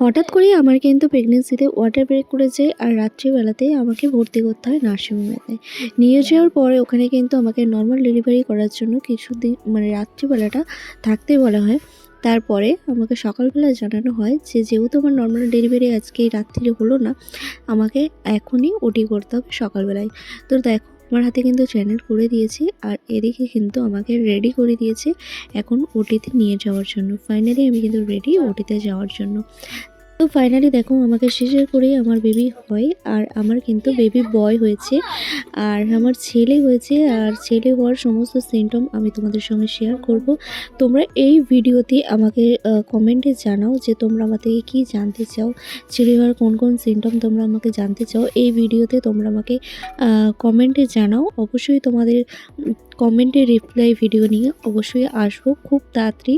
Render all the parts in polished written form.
হঠাৎ করেই আমার কিন্তু প্রেগনেন্সিতে ওয়াটার ব্রেক করেছে আর রাত্রিবেলাতেই আমাকে ভর্তি করতে হয় নার্সিংহোমেতে। নিয়ে যাওয়ার পরে ওখানে কিন্তু আমাকে নর্মাল ডেলিভারি করার জন্য কিছুদিন মানে রাত্রিবেলাটা থাকতে বলা হয়। তারপরে আমাকে সকালবেলা জানানো হয় যে যেহেতু আমার নর্মাল ডেলিভারি আজকে এই রাত্রিরে হলো না, আমাকে এখনই ওটি করতে হবে সকালবেলায়। তো দেখো আমার হাতে কিন্তু চ্যানেল করে দিয়েছি আর এদিকে কিন্তু আমাকে রেডি করে দিয়েছে এখন ওটিতে নিয়ে যাওয়ার জন্য। ফাইনালি আমি কিন্তু রেডি ওটিতে যাওয়ার জন্য। তো ফাইনালি দেখো আমাকে সিজার করেই আমার বেবি হয় আর আমার কিন্তু বেবি বয় হয়েছে আর আমার ছেলে হয়েছে। আর ছেলে হওয়ার সমস্ত সিমটম আমি তোমাদের সঙ্গে শেয়ার করব। তোমরা এই ভিডিওতে আমাকে কমেন্টে জানাও যে তোমরা আমার থেকে কী জানতে চাও, ছেলে হওয়ার কোন কোন সিমটম তোমরা আমাকে জানতে চাও। এই ভিডিওতে তোমরা আমাকে কমেন্টে জানাও। অবশ্যই তোমাদের কমেন্টে রিপ্লাই ভিডিও নিয়ে অবশ্যই আসবো খুব তাড়াতাড়ি।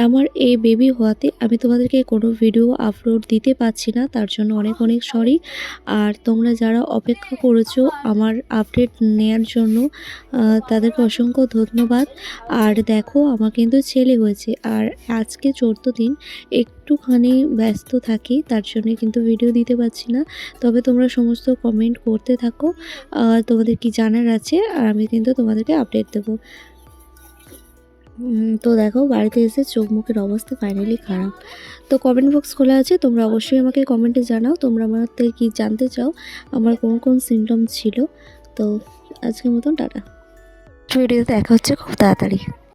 আমার এই বেবি হওয়াতে আমি তোমাদেরকে কোনো ভিডিও আপলোড দিতে পারছি না, তার জন্য অনেক অনেক সরি। আর তোমরা যারা অপেক্ষা করেছো আমার আপডেট নেয়ার জন্য তাদেরকে অসংখ্য ধন্যবাদ। আর দেখো আমার কিন্তু ছেলে হয়েছে আর আজকে 14 দিন একটুখানি ব্যস্ত থাকি, তার জন্য কিন্তু ভিডিও দিতে পারছি না। তবে তোমরা সমস্ত কমেন্ট করতে থাকো, তোমাদের কি জানার আছে আর আমি কিন্তু তোমাদেরকে আপডেট দেবো। তো দেখো বাড়িতে এসে চোখ মুখের অবস্থা ফাইনালি খারাপ। তো কমেন্ট বক্স খোলা আছে, তোমরা অবশ্যই আমাকে কমেন্টে জানাও তোমরা আমার থেকে কী জানতে চাও, আমার কোন কোন সিমটম ছিল। তো আজকের মতন টাটা, ভিডিওতে দেখা হচ্ছে খুব তাড়াতাড়ি।